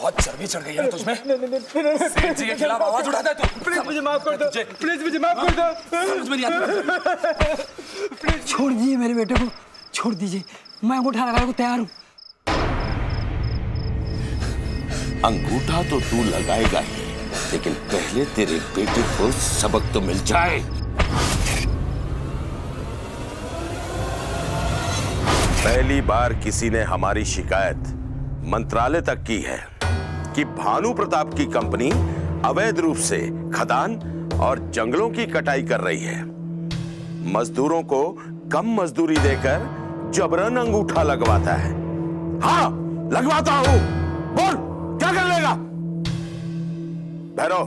बहुत चर्बी चढ़ गई है ना तुझमें। सेठ जी के खिलाफ आवाज उठाता है तू। प्लीज मुझे माफ कर दो, प्लीज मुझे माफ कर दो। समझ में नहीं आता। छोड़ दीजिए मेरे बेटे को, छोड़ दीजिए, मैं अंगूठा लगाने को तैयार हूँ। अंगूठा तो तू लगाएगा ही, लेकिन पहले तेरे बेटे को सबक तो मिल जाए। पहली बार किसी ने हमारी शिकायत मंत्रालय तक की है कि भानु प्रताप की कंपनी अवैध रूप से खदान और जंगलों की कटाई कर रही है। मजदूरों को कम मजदूरी देकर जबरन अंगूठा लगवाता है। हाँ, लगवाता हूं। बोल, क्या कर लेगा? भैरव,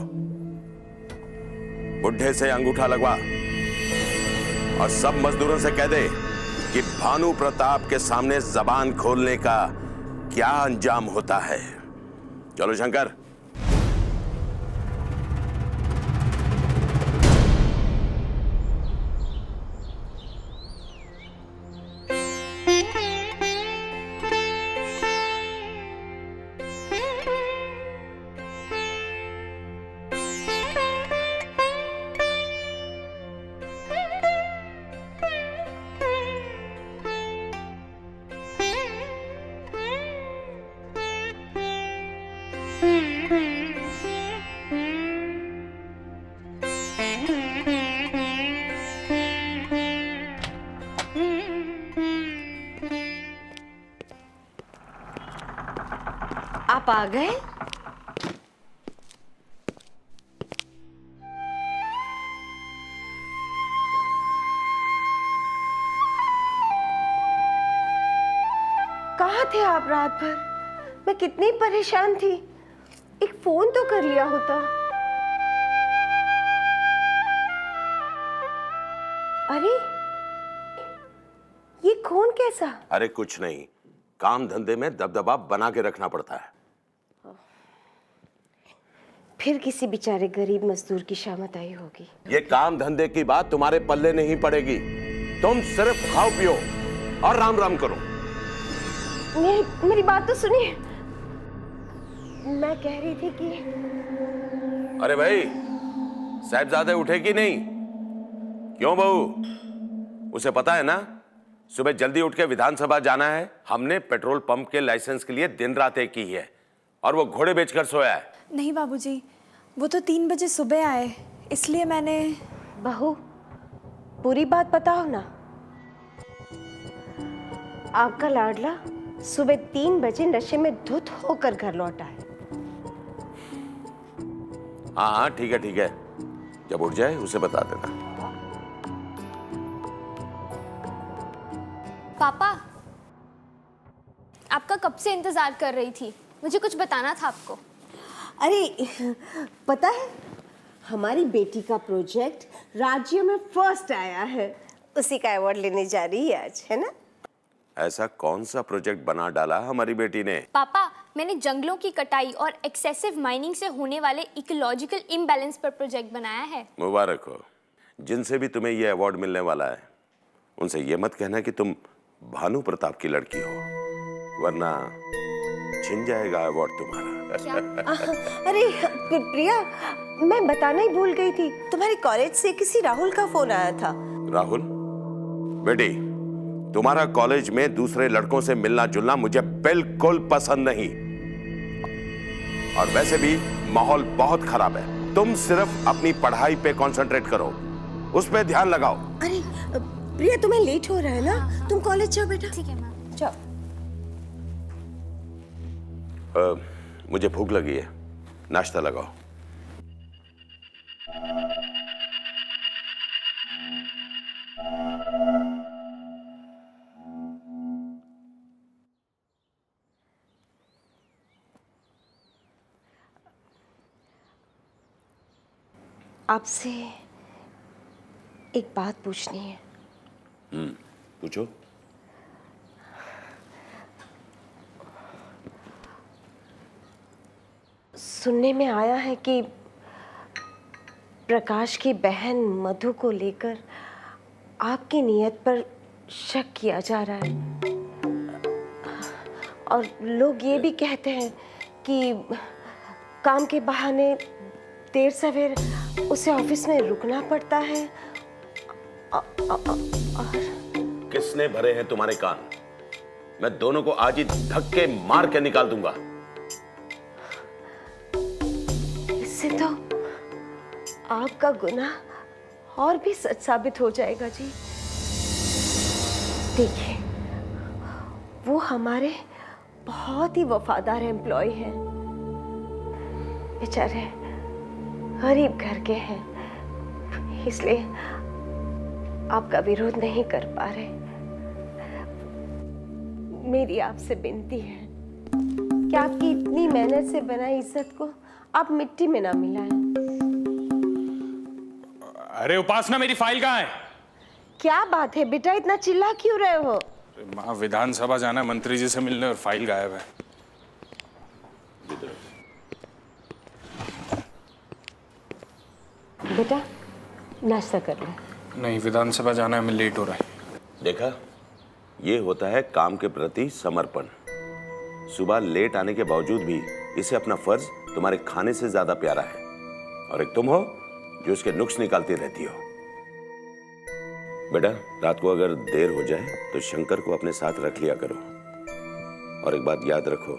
बुढ़े से अंगूठा लगवा और सब मजदूरों से कह दे कि भानु प्रताप के सामने जबान खोलने का क्या अंजाम होता है। चलो शंकर। आप आ गए? कहाँ थे आप रात भर? मैं कितनी परेशान थी। एक फोन तो कर लिया होता। अरे ये खून कैसा? अरे कुछ नहीं, काम धंधे में दबदबा बना के रखना पड़ता है। फिर किसी बेचारे गरीब मजदूर की शामत आई होगी। ये काम धंधे की बात तुम्हारे पल्ले नहीं पड़ेगी। तुम सिर्फ खाओ पियो और राम राम करो। मेरी बात तो सुनिए। मैं कह रही थी कि अरे भाई, साहबजादे उठे कि नहीं? क्यों बहू, उसे पता है ना सुबह जल्दी उठ के विधानसभा जाना है। हमने पेट्रोल पंप के लाइसेंस के लिए दिन रात एक की है और वो घोड़े बेचकर सोया है। नहीं बाबूजी, वो तो 3 बजे सुबह आए, इसलिए मैंने। बहू, पूरी बात बताओ ना। आपका लाडला सुबह 3 बजे नशे में धुत होकर घर लौटा है। हाँ हाँ ठीक है ठीक है, जब उठ जाए उसे बता देना। पापा, आपका कब से इंतजार कर रही थी, मुझे कुछ बताना था आपको। अरे पता है, हमारी बेटी का प्रोजेक्ट राज्य में फर्स्ट आया है, उसी का अवार्ड लेने जा रही है आज, है ना? ऐसा कौन सा प्रोजेक्ट बना डाला हमारी बेटी ने? पापा, मैंने जंगलों की कटाई और एक्सेसिव माइनिंग से होने वाले इकोलॉजिकल इम्बैलेंस पर प्रोजेक्ट बनाया है। मुबारक हो। जिनसे भी तुम्हें यह अवार्ड मिलने वाला है उनसे यह मत कहना कि तुम भानु प्रताप की लड़की हो, वरना छिन जाएगा अवार्ड तुम्हारा। अरे प्रिया, मैं बताना ही भूल गई थी, तुम्हारे कॉलेज से किसी राहुल का फोन आया था। राहुल? बेटी, तुम्हारा कॉलेज में दूसरे लड़कों से मिलना जुलना मुझे बिल्कुल पसंद नहीं, और वैसे भी माहौल बहुत खराब है। तुम सिर्फ अपनी पढ़ाई पे कंसंट्रेट करो, उस पे ध्यान लगाओ। अरे प्रिया, तुम्हें लेट हो रहा है ना, तुम कॉलेज जाओ बेटा। ठीक है मैम। जाओ। मुझे भूख लगी है, नाश्ता लगाओ। आपसे एक बात पूछनी है। पूछो। सुनने में आया है कि प्रकाश की बहन मधु को लेकर आपकी नीयत पर शक किया जा रहा है, और लोग ये भी कहते हैं कि काम के बहाने देर सवेर उसे ऑफिस में रुकना पड़ता है। किसने भरे हैं तुम्हारे कान? मैं दोनों को आज ही धक्के मार के निकाल दूंगा। इससे तो आपका गुनाह और भी सच साबित हो जाएगा जी। देखिए, वो हमारे बहुत ही वफादार एम्प्लॉय हैं, बेचारे गरीब घर के हैं, इसलिए आपका विरोध नहीं कर पा रहे। मेरी आपसे विनती है कि आपकी इतनी मेहनत से बनाई इज्जत को आप मिट्टी में ना मिलाएं। अरे उपासना, मेरी फाइल कहाँ है? क्या बात है बेटा, इतना चिल्ला क्यों रहे हो? माँ, विधानसभा जाना है मंत्री जी से मिलने और फाइल गायब है। बेटा नाश्ता कर ले। नहीं, विधानसभा जाना है, मैं लेट हो रहा है। देखा, ये होता है काम के प्रति समर्पण। सुबह लेट आने के बावजूद भी इसे अपना फर्ज तुम्हारे खाने से ज्यादा प्यारा है। और एक तुम हो जो उसके नुक्स निकालती रहती हो। बेटा, रात को अगर देर हो जाए तो शंकर को अपने साथ रख लिया करो। और एक बात याद रखो,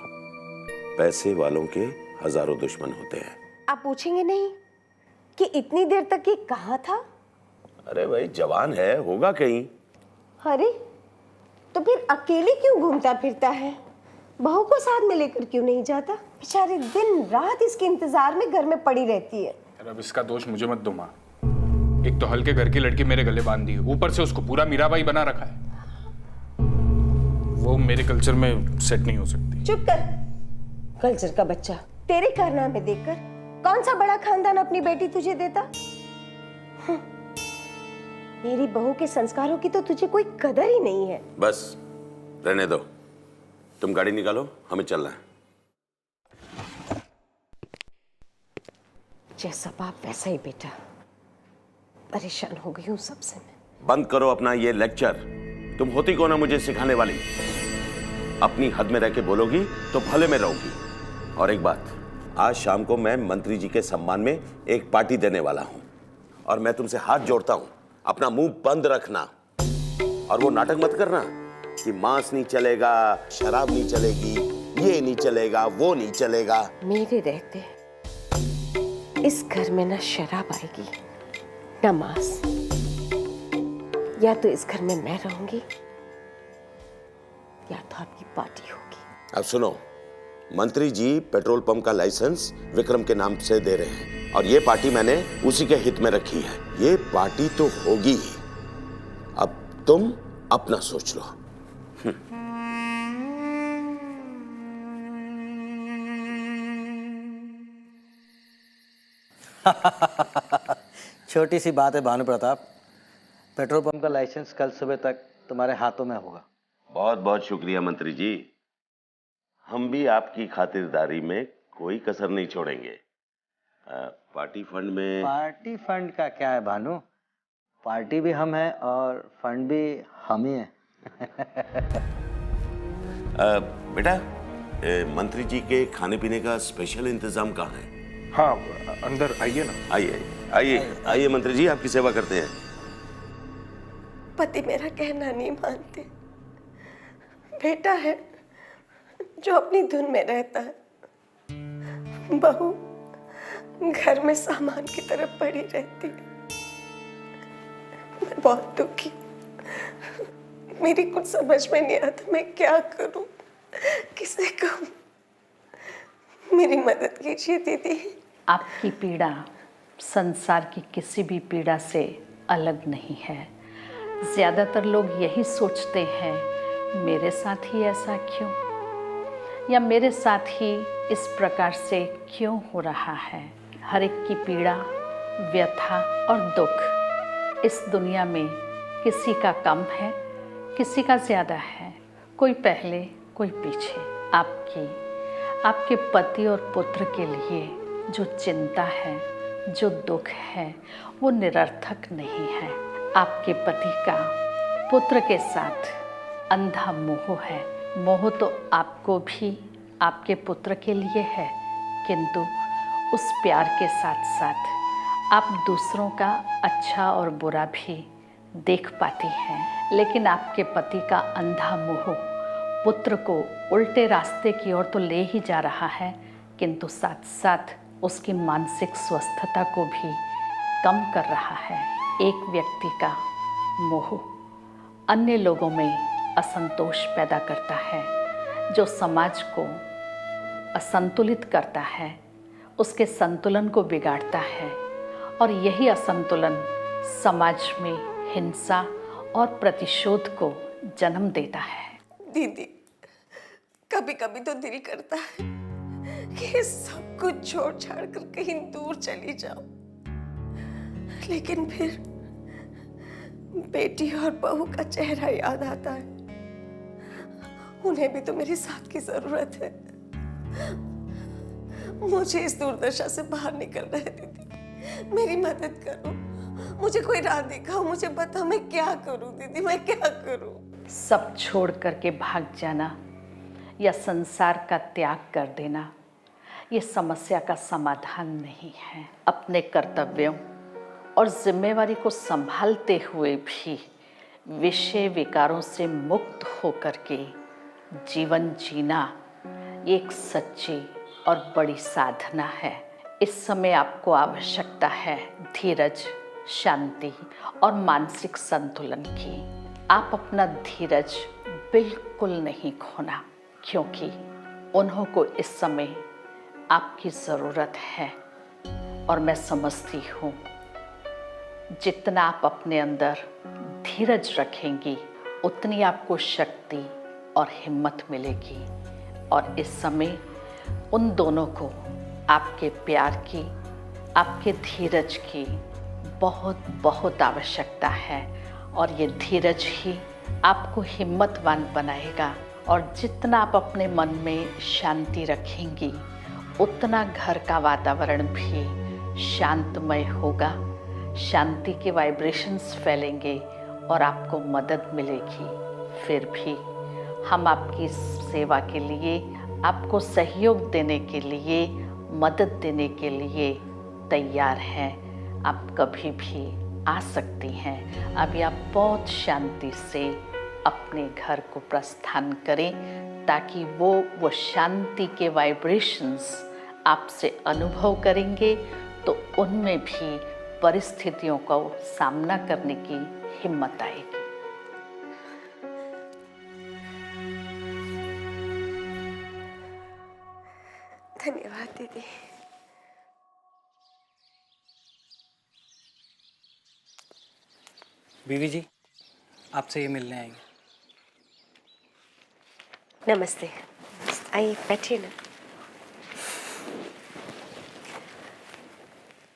पैसे वालों के हजारों दुश्मन होते हैं। आप पूछेंगे नहीं कि इतनी देर तक ये कहाँ था? अरे भाई, जवान है, होगा कहीं। अरे तो फिर अकेले क्यों घूमता फिरता है? बहू को साथ में लेकर क्यों नहीं जाता? बेचारी दिन रात इसके इंतजार में घर में पड़ी रहती है। अब इसका दोष मुझे मत दो माँ। एक तो हल्के घर की लड़की मेरे गले बांध दी, ऊपर से उसको पूरा मीराबाई बना रखा है। वो मेरे कल्चर में सेट नहीं हो सकती। चुप कर, कल्चर का बच्चा। तेरे कारनामे देखकर कौन सा बड़ा खानदान अपनी बेटी तुझे देता? मेरी बहू के संस्कारों की तो तुझे कोई कदर ही नहीं है। बस रहने दो, तुम गाड़ी निकालो, हमें चलना है। जैसा बाप वैसा ही बेटा। परेशान हो गई हूँ सबसे मैं। बंद करो अपना ये लेक्चर। तुम होती कौन है मुझे सिखाने वाली? अपनी हद में रह के बोलोगी तो भले में रहोगी। और एक बात, आज शाम को मैं मंत्री जी के सम्मान में एक पार्टी देने वाला हूं, और मैं तुमसे हाथ जोड़ता हूं, अपना मुंह बंद रखना। और वो नाटक मत करना कि मांस नहीं चलेगा, शराब नहीं चलेगी, ये नहीं चलेगा, वो नहीं चलेगा। मेरे रहते इस घर में ना शराब आएगी ना मांस। या तो इस घर में मैं रहूंगी या तो आपकी पार्टी होगी। अब सुनो, मंत्री जी पेट्रोल पंप का लाइसेंस विक्रम के नाम से दे रहे हैं, और ये पार्टी मैंने उसी के हित में रखी है। ये पार्टी तो होगी ही। अब तुम अपना सोच लो। छोटी सी बात है भानु प्रताप, पेट्रोल पंप का लाइसेंस कल सुबह तक तुम्हारे हाथों में होगा। बहुत बहुत शुक्रिया मंत्री जी, हम भी आपकी खातिरदारी में कोई कसर नहीं छोड़ेंगे। पार्टी फंड का क्या है भानु, पार्टी भी हम हैं और फंड भी हम ही हैं। बेटा, मंत्री जी के खाने पीने का स्पेशल इंतजाम कहाँ है? हाँ, अंदर आइए ना। आइए आइए आइए मंत्री जी, आपकी सेवा करते हैं। पति मेरा कहना नहीं मानते। बेटा है जो अपनी धुन में रहता है, बहू घर में सामान की तरफ पड़ी रहती है। मैं बहुत दुखी, मेरी कुछ समझ में नहीं आता मैं क्या करूं, किसे कहूं। मेरी मदद कीजिए दीदी। आपकी पीड़ा संसार की किसी भी पीड़ा से अलग नहीं है। ज़्यादातर लोग यही सोचते हैं मेरे साथ ही ऐसा क्यों, या मेरे साथ ही इस प्रकार से क्यों हो रहा है। हर एक की पीड़ा, व्यथा और दुख इस दुनिया में किसी का कम है, किसी का ज़्यादा है, कोई पहले कोई पीछे। आपके पति और पुत्र के लिए जो चिंता है, जो दुख है, वो निरर्थक नहीं है। आपके पति का पुत्र के साथ अंधा मोह है। मोह तो आपको भी आपके पुत्र के लिए है, किंतु उस प्यार के साथ साथ आप दूसरों का अच्छा और बुरा भी देख पाती हैं। लेकिन आपके पति का अंधा मोह पुत्र को उल्टे रास्ते की ओर तो ले ही जा रहा है, किंतु साथ साथ उसकी मानसिक स्वस्थता को भी कम कर रहा है। एक व्यक्ति का मोह अन्य लोगों में असंतोष पैदा करता है, जो समाज को असंतुलित करता है, उसके संतुलन को बिगाड़ता है, और यही असंतुलन समाज में हिंसा और प्रतिशोध को जन्म देता है। दीदी, कभी कभी तो दिल करता है कि सब कुछ छोड़ छाड़ कर कहीं दूर चली जाओ, लेकिन फिर बेटी और बहू का चेहरा याद आता है। उन्हें भी तो मेरे साथ की जरूरत है। मुझे इस दुर्दशा से बाहर निकलना है दीदी, मेरी मदद करो, मुझे कोई राह दिखाओ, मुझे बताओ मैं क्या करूं दीदी, मैं क्या करूं? सब छोड़ करके भाग जाना या संसार का त्याग कर देना ये समस्या का समाधान नहीं है। अपने कर्तव्यों और जिम्मेवारी को संभालते हुए भी विषय विकारों से मुक्त होकर के जीवन जीना ये एक सच्ची और बड़ी साधना है। इस समय आपको आवश्यकता है धीरज, शांति और मानसिक संतुलन की। आप अपना धीरज बिल्कुल नहीं खोना, क्योंकि उन्हों को इस समय आपकी ज़रूरत है। और मैं समझती हूँ जितना आप अपने अंदर धीरज रखेंगी उतनी आपको शक्ति और हिम्मत मिलेगी। और इस समय उन दोनों को आपके प्यार की, आपके धीरज की बहुत बहुत आवश्यकता है। और ये धीरज ही आपको हिम्मतवान बनाएगा। और जितना आप अपने मन में शांति रखेंगी उतना घर का वातावरण भी शांतमय होगा, शांति के वाइब्रेशंस फैलेंगे और आपको मदद मिलेगी। फिर भी हम आपकी सेवा के लिए, आपको सहयोग देने के लिए, मदद देने के लिए तैयार हैं। आप कभी भी आ सकती हैं। अभी आप बहुत शांति से अपने घर को प्रस्थान करें, ताकि वो शांति के वाइब्रेशंस आपसे अनुभव करेंगे तो उनमें भी परिस्थितियों का सामना करने की हिम्मत आएगी। धन्यवाद दीदी। बीवी जी, आपसे ये मिलने आएंगे। नमस्ते, आइए बैठिए ना।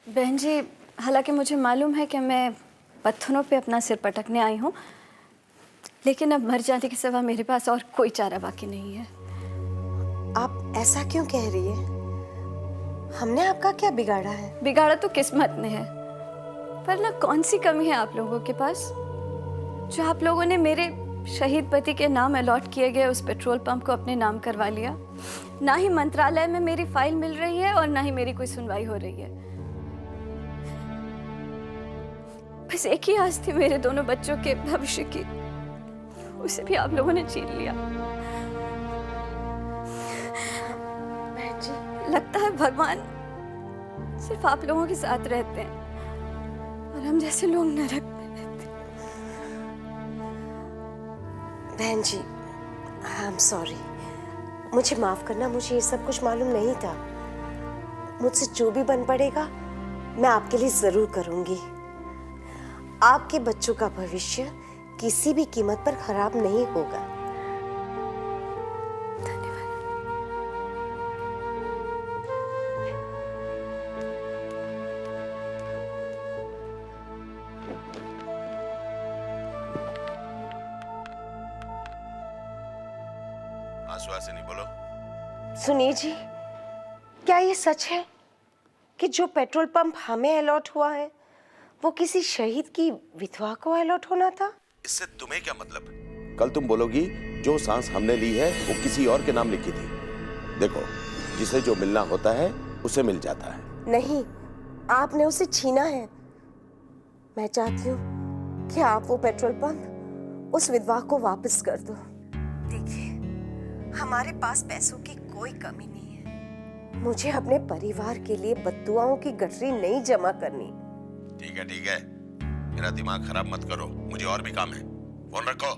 बहन जी, हालांकि मुझे मालूम है कि मैं पत्थरों पे अपना सिर पटकने आई हूँ, लेकिन अब मर जाने के सिवा मेरे पास और कोई चारा बाकी नहीं है। आप ऐसा क्यों कह रही है? हमने आपका क्या बिगाड़ा है? बिगाड़ा तो किस्मत ने है, पर ना कौन सी कमी है आप लोगों के पास जो आप लोगों ने मेरे शहीद पति के नाम अलॉट किए गए उस पेट्रोल पंप को अपने नाम करवा लिया। ना ही मंत्रालय में मेरी फाइल मिल रही है और ना ही मेरी कोई सुनवाई हो रही है। बस एक ही आस थी मेरे दोनों बच्चों के भविष्य की, उसे भी आप लोगों ने छीन लिया। लगता है भगवान सिर्फ आप लोगों के साथ रहते हैं और हम जैसे लोग नरक में रहते हैं। बहन जी, आई एम सॉरी, मुझे माफ करना, मुझे ये सब कुछ मालूम नहीं था। मुझसे जो भी बन पड़ेगा मैं आपके लिए जरूर करूंगी। आपके बच्चों का भविष्य किसी भी कीमत पर खराब नहीं होगा। आश्वासिनी, बोलो। सुनिए जी, क्या ये सच है कि जो पेट्रोल पंप हमें अलॉट हुआ है वो किसी शहीद की विधवा को अलॉट होना था? इससे तुम्हें क्या मतलब? कल तुम बोलोगी जो सांस हमने ली है वो किसी और के नाम लिखी थी। देखो, जिसे जो मिलना होता है उसे मिल जाता है। नहीं, आपने उसे छीना है। मैं चाहती हूँ कि आप वो पेट्रोल पंप उस विधवा को वापस कर दो। देखिए, हमारे पास पैसों की कोई कमी नहीं है। मुझे अपने परिवार के लिए बद्दुआओं की गठरी नहीं जमा करनी। ठीक है, मेरा दिमाग खराब मत करो, मुझे और भी काम है। फोन रखो।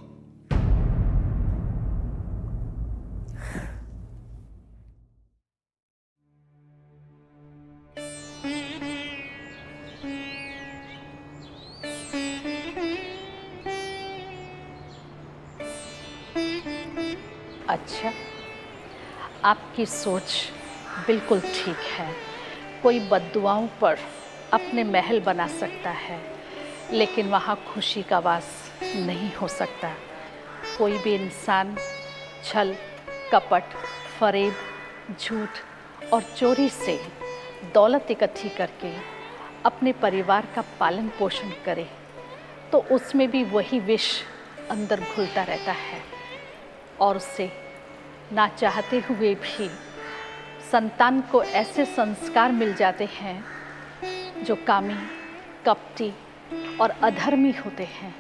अच्छा, आपकी सोच बिल्कुल ठीक है। कोई बद्दुआओं पर अपने महल बना सकता है, लेकिन वहाँ खुशी का वास नहीं हो सकता। कोई भी इंसान छल, कपट, फरेब, झूठ और चोरी से दौलत इकट्ठी करके अपने परिवार का पालन पोषण करे तो उसमें भी वही विष अंदर घुलता रहता है और उससे ना चाहते हुए भी संतान को ऐसे संस्कार मिल जाते हैं जो कामी, कपटी और अधर्मी होते हैं।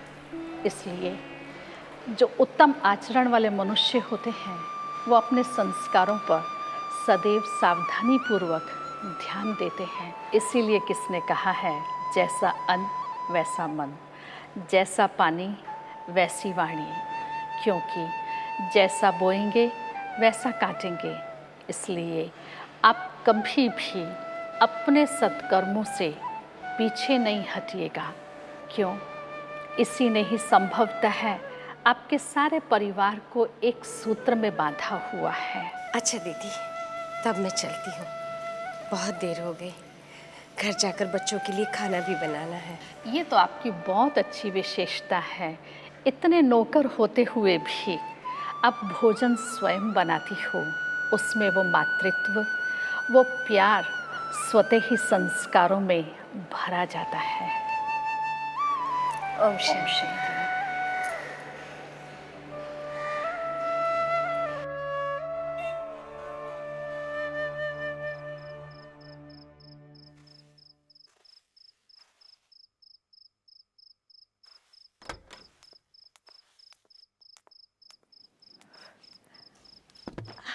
इसलिए जो उत्तम आचरण वाले मनुष्य होते हैं वो अपने संस्कारों पर सदैव सावधानी पूर्वक ध्यान देते हैं। इसीलिए किसने कहा है, जैसा अन्न वैसा मन, जैसा पानी वैसी वाणी, क्योंकि जैसा बोएंगे वैसा काटेंगे। इसलिए आप कभी भी अपने सत्कर्मों से पीछे नहीं हटिएगा। क्यों? इसी ने ही संभवतः है आपके सारे परिवार को एक सूत्र में बांधा हुआ है। अच्छा दीदी, तब मैं चलती हूँ, बहुत देर हो गई। घर जाकर बच्चों के लिए खाना भी बनाना है। ये तो आपकी बहुत अच्छी विशेषता है। इतने नौकर होते हुए भी आप भोजन स्वयं बनाती हो। उसमें वो मातृत्व, वो प्यार स्वतः ही संस्कारों में भरा जाता है। ओम शांति।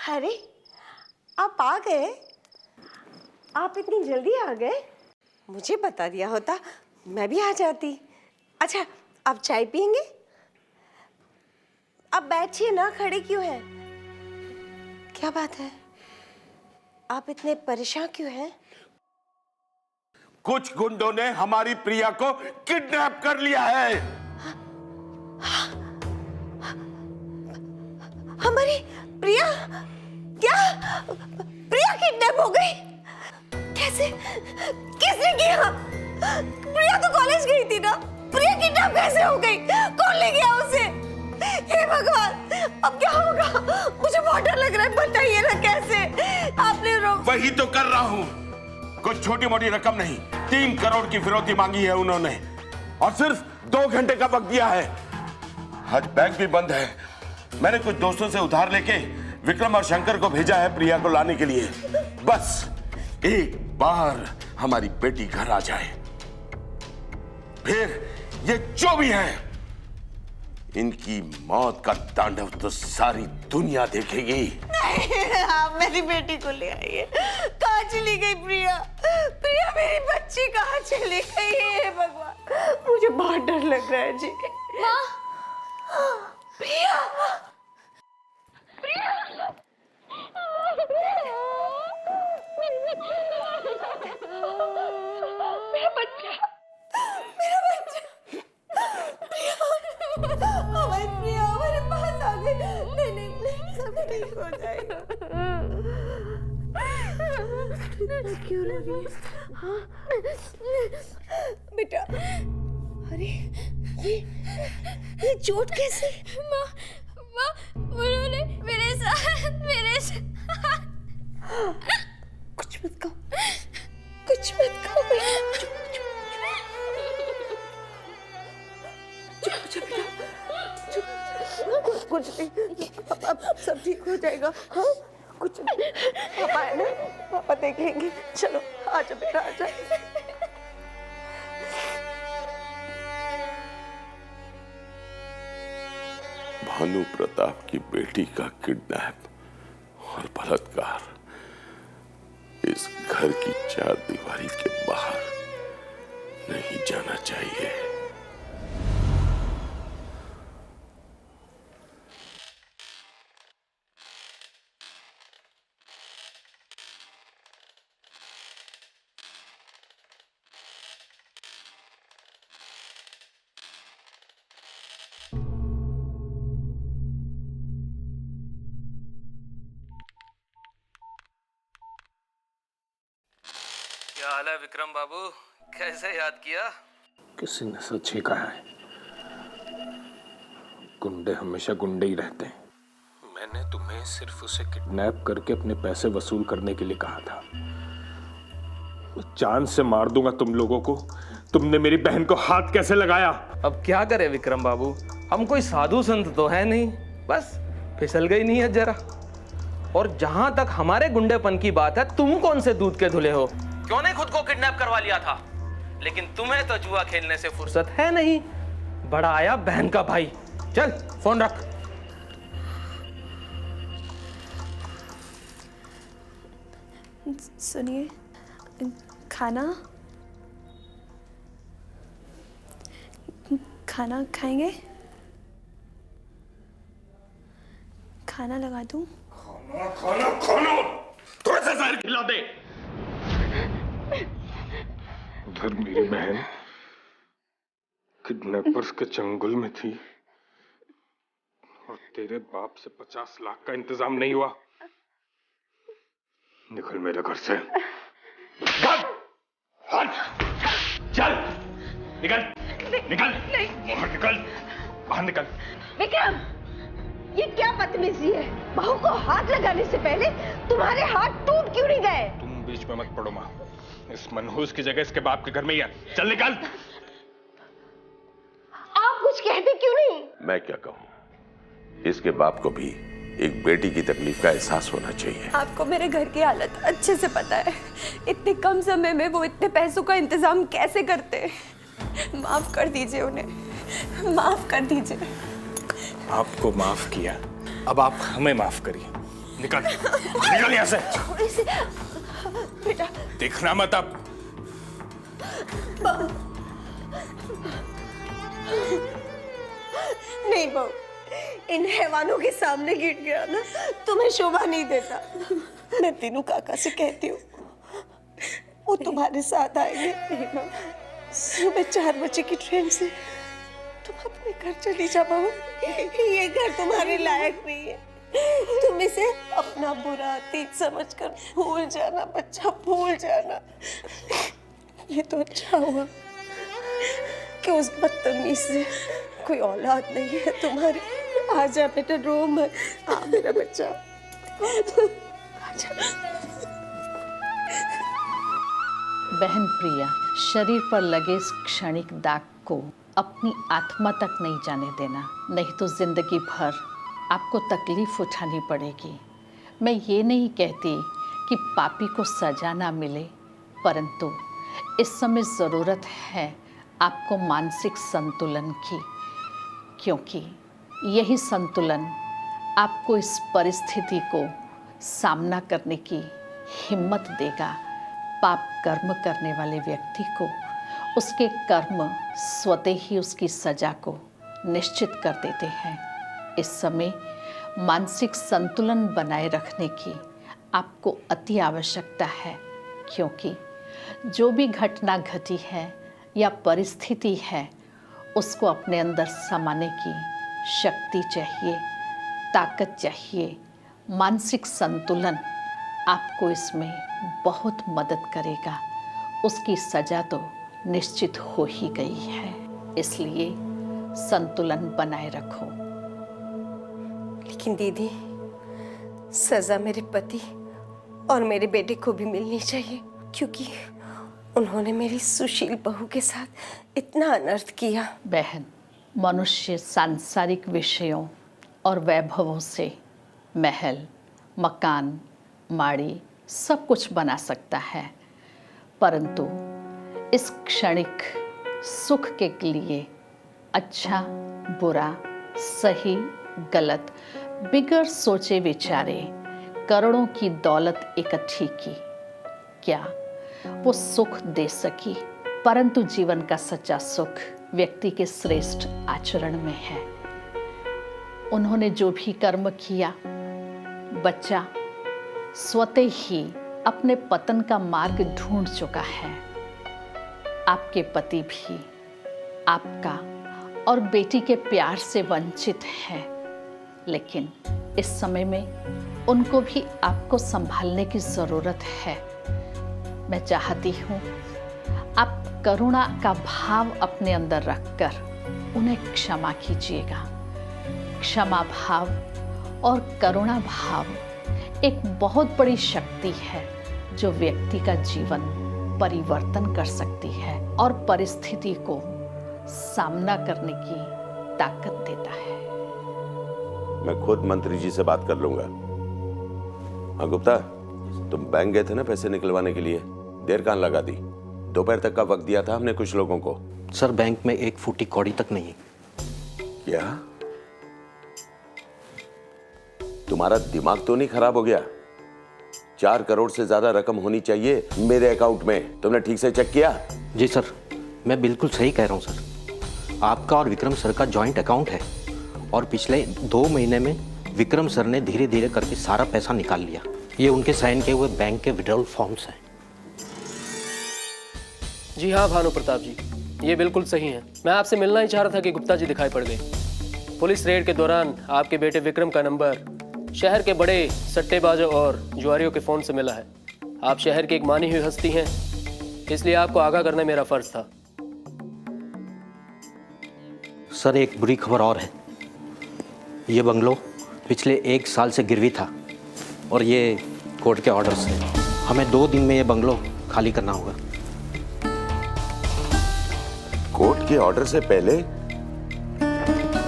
अरे, आप आ गए? आप इतनी जल्दी आ गए? मुझे बता दिया होता, मैं भी आ जाती। अच्छा, आप चाय पियेंगे? आप बैठिए ना, खड़े क्यों हैं? क्या बात है? आप इतने परेशान क्यों हैं? कुछ गुंडों ने हमारी प्रिया को किडनैप कर लिया है। हमारी प्रिया? क्या प्रिया किडनैप हो गई? कैसे? किसने किया? प्रिया तो कॉलेज गई थी ना। प्रिया किडनैप कैसे हो गई? कौन ले गया उसे? हे भगवान, अब क्या होगा? मुझे बहुत डर लग रहा है, बताइए ना कैसे? आपने वही तो कर रहा हूँ। कुछ छोटी मोटी रकम नहीं, 3 करोड़ की फिरौती मांगी है उन्होंने और सिर्फ 2 घंटे का वक्त दिया है। आज बैंक भी बंद है। मैंने कुछ दोस्तों से उधार लेके विक्रम और शंकर को भेजा है प्रिया को लाने के लिए। बस एक बार हमारी बेटी घर आ जाए, फिर ये जो भी है, इनकी मौत का तांडव तो सारी दुनिया देखेगी। नहीं, आप मेरी बेटी को ले आइए। कहाँ चली गई प्रिया? प्रिया मेरी बच्ची कहाँ चली गई? हे भगवान, मुझे बहुत डर लग रहा है जी। माँ, प्रिया, मेरा बच्चा, हमारी प्रिया हमारे पास आ गई। नहीं नहीं नहीं, सब ठीक हो जाएगा। क्यों लगी? हाँ बेटा, अरे ये चोट कैसे? माँ, उन्होंने मेरे साथ कुछ मत कहो, कुछ मत कहो बेटा। चुप बेटा, कुछ नहीं, अब सब ठीक हो जाएगा। हाँ, कुछ नहीं। पापा है ना, पापा देख लेंगे। चलो आजा बेटा आजा। भानु प्रताप की बेटी का किडनैप और बलात्कार इस घर की चार दीवारी के बाहर नहीं जाना चाहिए। क्या हाल है विक्रम बाबू, कैसे याद किया? किसी ने सच ही कहा है, गुंडे हमेशा गुंडे ही रहते हैं। मैंने तुम्हें सिर्फ उसे किडनैप करके अपने पैसे वसूल करने के लिए कहा था। मैं जान से मार दूंगा तुम लोगों को। तुमने मेरी बहन को हाथ कैसे लगाया? अब क्या करे विक्रम बाबू, हम कोई साधु संत तो है नहीं, बस फिसल गई नहीं है जरा। और जहां तक हमारे गुंडेपन की बात है, तुम कौन से दूध के धुले हो? क्यों नहीं खुद को किडनैप करवा लिया था? लेकिन तुम्हें तो जुआ खेलने से फुर्सत है नहीं। बड़ा आया बहन का भाई। चल फोन रख। सुनिए, खाना खाना खाएंगे? खाना लगा दूं? खाना थोड़ा सा जहर खिला दे। उधर मेरी बहन किडनैपर्स के चंगुल में थी और तेरे बाप से 50 लाख का इंतजाम नहीं हुआ। निकल मेरे घर से। चल निकल निकल बाहर निकल, बाहर निकल। विक्रम, ये क्या बदतमीजी है? बहू को हाथ लगाने से पहले तुम्हारे हाथ टूट क्यों नहीं गए? तुम बीच में मत पड़ो माँ। इस मनहूस की जगह इसके बाप के घर में ही है। चल निकल। आप कुछ कहते क्यों नहीं? मैं क्या कहूं, इसके बाप को भी एक बेटी की तकलीफ का एहसास होना चाहिए। आपको मेरे घर की हालत अच्छे से पता है। इतने कम समय में वो इतने पैसों का इंतजाम कैसे करते? माफ कर दीजिए उन्हें, माफ कर दीजिए। आपको माफ किया, अब आप हमें माफ करिए। निकल निकल यहाँ से। थोड़ी सी बेटा, देखना मत अब। नहीं बहू, इन हैवानों के सामने गिर गया ना, तुम्हें शोभा नहीं देता। मैं तीनू काका से कहती हूँ, वो तुम्हारे साथ आएंगे। सुबह 4 बजे की ट्रेन से तुम अपने घर चली जा बहू। ये घर तुम्हारे लायक नहीं है। तुम इसे अपना बुरा अतीत समझकर भूल जाना बच्चा, भूल जाना। ये तो अच्छा हुआ कि उस बदतमीज से कोई औलाद नहीं है तुम्हारी। आजा बेटा, रो मत। आ मेरा बच्चा, आजा। बहन प्रिया, शरीर पर लगे इस क्षणिक दाग को अपनी आत्मा तक नहीं जाने देना, नहीं तो जिंदगी भर आपको तकलीफ उठानी पड़ेगी। मैं ये नहीं कहती कि पापी को सजा ना मिले, परंतु इस समय ज़रूरत है आपको मानसिक संतुलन की, क्योंकि यही संतुलन आपको इस परिस्थिति को सामना करने की हिम्मत देगा। पाप कर्म करने वाले व्यक्ति को उसके कर्म स्वतः ही उसकी सजा को निश्चित कर देते हैं। इस समय मानसिक संतुलन बनाए रखने की आपको अति आवश्यकता है, क्योंकि जो भी घटना घटी है या परिस्थिति है, उसको अपने अंदर समाने की शक्ति चाहिए, ताकत चाहिए। मानसिक संतुलन आपको इसमें बहुत मदद करेगा। उसकी सजा तो निश्चित हो ही गई है, इसलिए संतुलन बनाए रखो। लेकिन दीदी, सजा मेरे पति और मेरे बेटे को भी मिलनी चाहिए, क्योंकि उन्होंने मेरी सुशील बहू के साथ इतना अनर्थ किया। बहन, मनुष्य सांसारिक विषयों और वैभवों से महल, मकान, माड़ी, सब कुछ बना सकता है, परंतु इस क्षणिक सुख के लिए अच्छा बुरा सही गलत बिगड़ सोचे विचारे करोड़ों की दौलत इकट्ठी की, क्या वो सुख दे सकी? परंतु जीवन का सच्चा सुख व्यक्ति के श्रेष्ठ आचरण में है। उन्होंने जो भी कर्म किया, बच्चा स्वतः ही अपने पतन का मार्ग ढूंढ चुका है। आपके पति भी आपका और बेटी के प्यार से वंचित हैं, लेकिन इस समय में उनको भी आपको संभालने की जरूरत है। मैं चाहती हूँ आप करुणा का भाव अपने अंदर रखकर उन्हें क्षमा कीजिएगा। क्षमा भाव और करुणा भाव एक बहुत बड़ी शक्ति है जो व्यक्ति का जीवन परिवर्तन कर सकती है और परिस्थिति को सामना करने की ताकत देता है। मैं खुद मंत्री जी से बात कर लूंगा। हाँ गुप्ता, तुम बैंक गए थे ना पैसे निकलवाने के लिए, देर कहाँ लगा दी? दोपहर तक का वक्त दिया था हमने कुछ लोगों को। सर बैंक में 1 फुटी कौड़ी तक नहीं। क्या तुम्हारा दिमाग तो नहीं खराब हो गया? 4 करोड़ से ज्यादा रकम होनी चाहिए मेरे अकाउंट में। तुमने ठीक से चेक किया? जी सर, मैं बिल्कुल सही कह रहा हूँ सर। आपका और विक्रम सर का जॉइंट अकाउंट है और पिछले 2 महीने में विक्रम सर ने धीरे धीरे करके सारा पैसा निकाल लिया। ये उनके साइन किए हुए बैंक के विड्रॉल फॉर्म्स हैं। जी हाँ भानु प्रताप जी, ये बिल्कुल सही है। मैं आपसे मिलना ही चाह रहा था कि गुप्ता जी दिखाई पड़ गए। पुलिस रेड के दौरान आपके बेटे विक्रम का नंबर शहर के बड़े सट्टेबाजों और जुआरियों के फोन से मिला है। आप शहर की एक मानी हुई हस्ती हैं, इसलिए आपको आगाह करना मेरा फर्ज था। सर एक बुरी खबर और है। ये बंगलो पिछले 1 साल से गिरवी था और ये कोर्ट के ऑर्डर से हमें 2 दिन में ये बंगलो खाली करना होगा। कोर्ट के ऑर्डर से पहले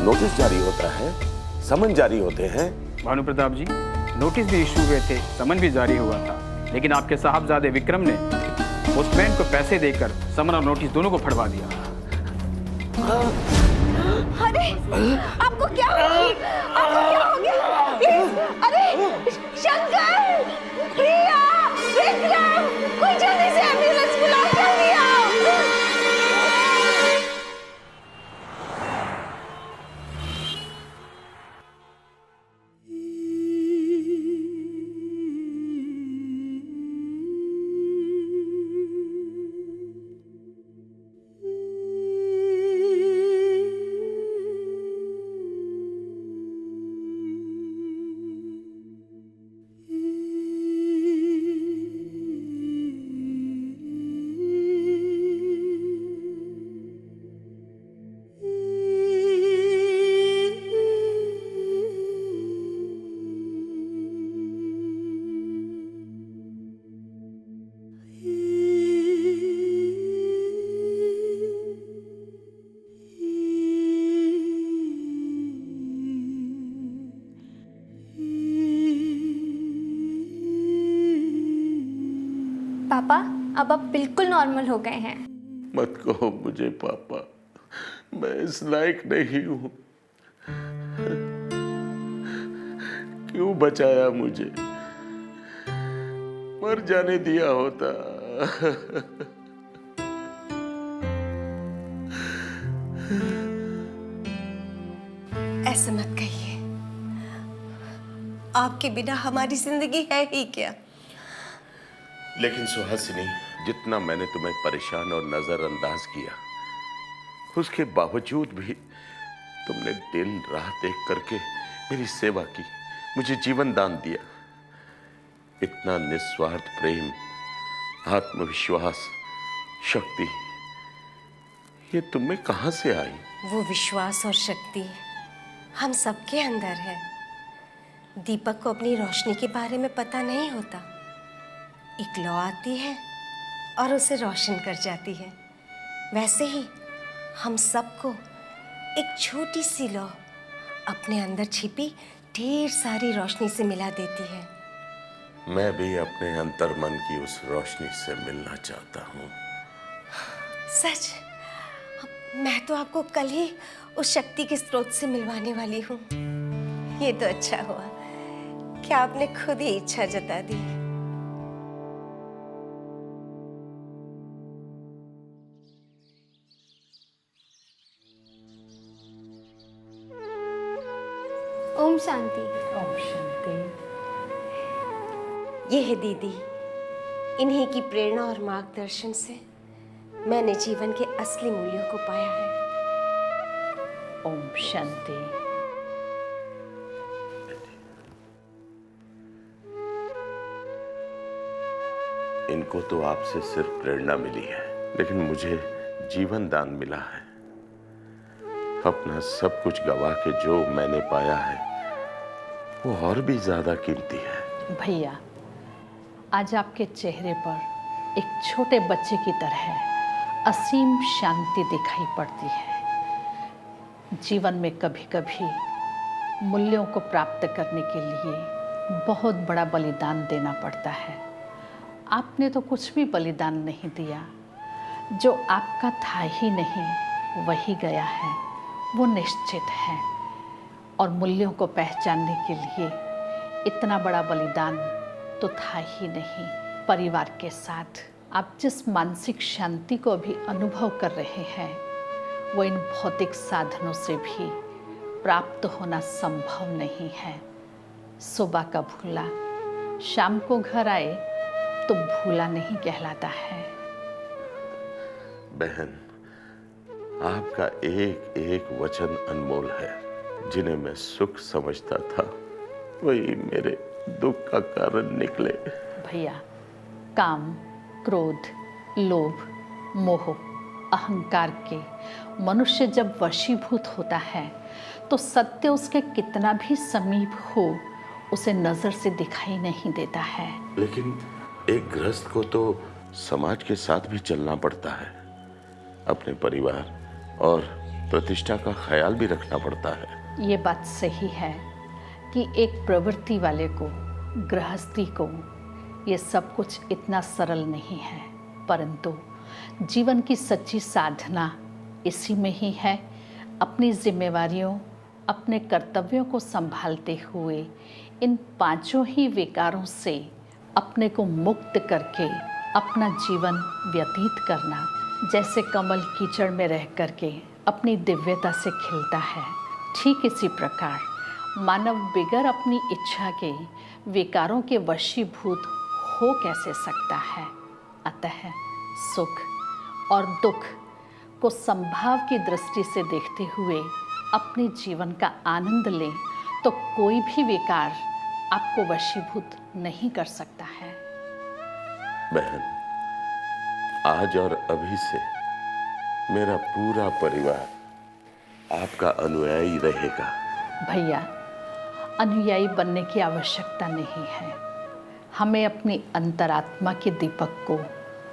नोटिस जारी होता है, समन जारी होते हैं। भानु प्रताप जी, नोटिस भी इशू हुए थे, समन भी जारी हुआ था, लेकिन आपके साहबजादे विक्रम ने पोस्टमैन को पैसे देकर समन और नोटिस दोनों को फड़वा दिया। अरे आपको क्या हो गया? आपको क्या हो गया? प्लीज, अरे शंकर, प्रिया, विक्रम, कोई जल्दी से एम्बुलेंस बुलाओ, जल्दी आओ। पापा अब आप बिल्कुल नॉर्मल हो गए हैं। मत कहो मुझे पापा, मैं इस लायक नहीं हूं। क्यों बचाया मुझे? मर जाने दिया होता। ऐसे मत कहिए, आपके बिना हमारी जिंदगी है ही क्या? लेकिन सुहासिनी, जितना मैंने तुम्हें परेशान और नजरअंदाज किया, उसके बावजूद भी तुमने दिन रात एक करके मेरी सेवा की, मुझे जीवन दान दिया। इतना निस्वार्थ प्रेम, आत्मविश्वास, शक्ति, ये तुम में कहां से आई? वो विश्वास और शक्ति हम सबके अंदर है। दीपक को अपनी रोशनी के बारे में पता नहीं होता। एक लौ आती है और उसे रोशन कर जाती है। वैसे ही हम सबको एक छोटी सी लौ अपने अंदर छिपी ढेर सारी रोशनी से मिला देती है। मैं भी अपने अंतर्मन की उस रोशनी से मिलना चाहता हूँ। सच? मैं तो आपको कल ही उस शक्ति के स्रोत से मिलवाने वाली हूँ। ये तो अच्छा हुआ कि आपने खुद ही इच्छा जता दी। ओम शांति। ओम शांति। ये है दीदी, इन्हीं की प्रेरणा और मार्गदर्शन से मैंने जीवन के असली मूल्यों को पाया है। ओम शांति। इनको तो आपसे सिर्फ प्रेरणा मिली है, लेकिन मुझे जीवन दान मिला है। अपना सब कुछ गवा के जो मैंने पाया है वो और भी ज्यादा कीमती है। भैया, आज आपके चेहरे पर एक छोटे बच्चे की तरह असीम शांति दिखाई पड़ती है। जीवन में कभी कभी मूल्यों को प्राप्त करने के लिए बहुत बड़ा बलिदान देना पड़ता है। आपने तो कुछ भी बलिदान नहीं दिया। जो आपका था ही नहीं वही गया है, वो निश्चित है। और मूल्यों को पहचानने के लिए इतना बड़ा बलिदान तो था ही नहीं। परिवार के साथ आप जिस मानसिक शांति को भी अनुभव कर रहे हैं वो इन भौतिक साधनों से भी प्राप्त होना संभव नहीं है। सुबह का भूला शाम को घर आए तो भूला नहीं कहलाता है। बहन, आपका एक एक वचन अनमोल है। जिन्हें मैं सुख समझता था वही मेरे दुख का कारण निकले। भैया, काम, क्रोध, लोभ, मोह, अहंकार के मनुष्य जब वशीभूत होता है तो सत्य उसके कितना भी समीप हो उसे नजर से दिखाई नहीं देता है। लेकिन एक गृहस्थ को तो समाज के साथ भी चलना पड़ता है। अपने परिवार और प्रतिष्ठा का ख्याल भी रखना पड़ता है। ये बात सही है कि एक प्रवृत्ति वाले को, गृहस्थी को ये सब कुछ इतना सरल नहीं है, परंतु जीवन की सच्ची साधना इसी में ही है। अपनी जिम्मेवारियों, अपने कर्तव्यों को संभालते हुए इन पांचों ही विकारों से अपने को मुक्त करके अपना जीवन व्यतीत करना। जैसे कमल कीचड़ में रह करके अपनी दिव्यता से खिलता है, ठीक इसी प्रकार मानव बिगर अपनी इच्छा के विकारों के वशीभूत हो कैसे सकता है। अतः सुख और दुख को संभाव की दृष्टि से देखते हुए अपने जीवन का आनंद लें तो कोई भी विकार आपको वशीभूत नहीं कर सकता है। बहन, आज और अभी से मेरा पूरा परिवार आपका अनुयायी रहेगा। भैया, अनुयायी बनने की आवश्यकता नहीं है। हमें अपनी अंतरात्मा के दीपक को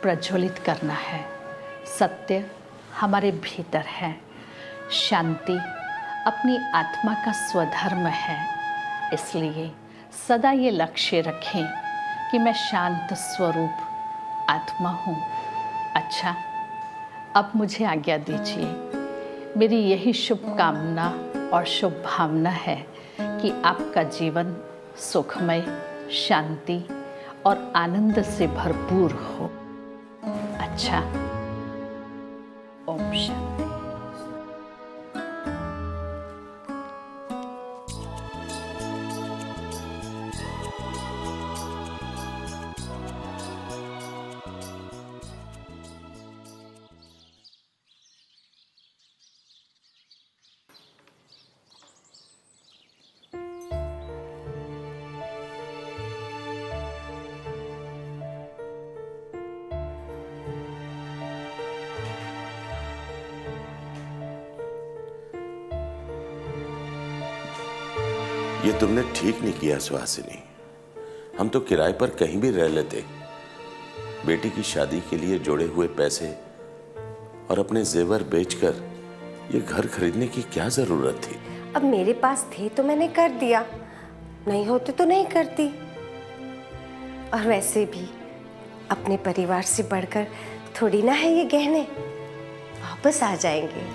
प्रज्वलित करना है। सत्य हमारे भीतर है। शांति अपनी आत्मा का स्वधर्म है। इसलिए सदा ये लक्ष्य रखें कि मैं शांत स्वरूप आत्मा हूँ। अच्छा, अब मुझे आज्ञा दीजिए। मेरी यही शुभकामना और शुभ भावना है कि आपका जीवन सुखमय, शांति और आनंद से भरपूर हो। अच्छा, ओम शांति। ये तुमने ठीक नहीं किया सुहासिनी। हम तो किराए पर कहीं भी रह लेते। बेटी की शादी के लिए जोड़े हुए पैसे और अपने जेवर बेचकर ये घर खरीदने की क्या जरूरत थी। अब मेरे पास थे तो मैंने कर दिया, नहीं होते तो नहीं करती। और वैसे भी अपने परिवार से बढ़कर थोड़ी ना है ये गहने, वापस आ जाएंगे।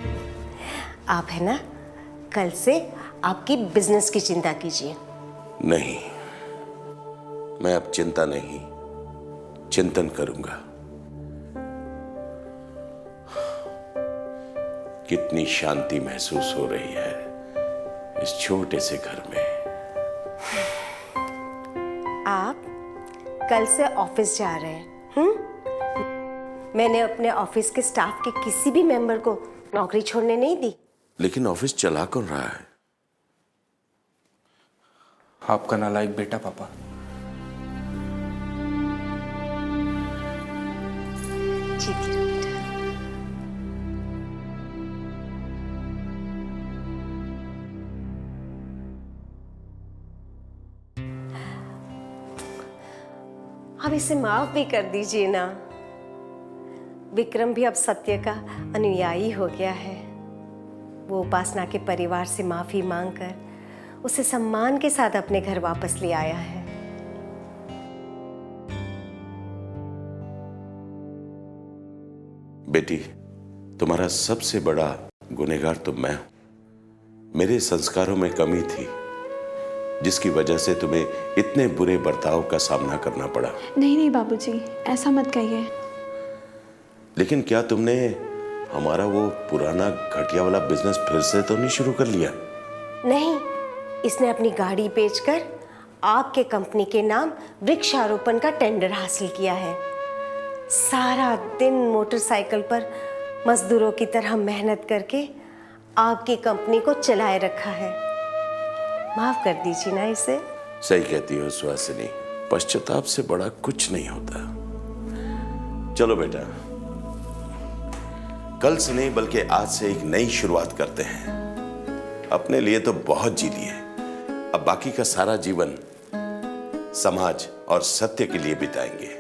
आप है ना, कल से आपकी बिजनेस की चिंता कीजिए। नहीं, मैं अब चिंता नहीं, चिंतन करूंगा। कितनी शांति महसूस हो रही है इस छोटे से घर में। आप कल से ऑफिस जा रहे हैं? मैंने अपने ऑफिस के स्टाफ के किसी भी मेंबर को नौकरी छोड़ने नहीं दी। लेकिन ऑफिस चला कौन रहा है? आपका नालायक बेटा पापा। जीती रहो बेटा। अब इसे माफ भी कर दीजिए ना। विक्रम भी अब सत्य का अनुयायी हो गया है। वो उपासना के परिवार से माफी मांगकर उसे सम्मान के साथ अपने घर वापस ले आया है। बेटी, तुम्हारा सबसे बड़ा गुनहगार तो मैं हूं। मेरे संस्कारों में कमी थी, जिसकी वजह से तुम्हें इतने बुरे बर्ताव का सामना करना पड़ा। नहीं नहीं बाबूजी, ऐसा मत कहिए। लेकिन क्या तुमने हमारा वो पुराना घटिया वाला बिजनेस फिर से तो नहीं शुरू कर लिया? नहीं, इसने अपनी गाड़ी बेचकर आपके कंपनी के नाम वृक्षारोपण का टेंडर हासिल किया है। सारा दिन मोटरसाइकिल पर मजदूरों की तरह मेहनत करके आपकी कंपनी को चलाए रखा है। माफ कर दीजिए ना इसे। सही कहती हो सुहासिनी, पश्चाताप से बड़ा कुछ नहीं होता। चलो बेटा, कल से नहीं बल्कि आज से एक नई शुरुआत करते हैं। अपने लिए तो बहुत जी लिए, अब बाकी का सारा जीवन समाज और सत्य के लिए बिताएंगे।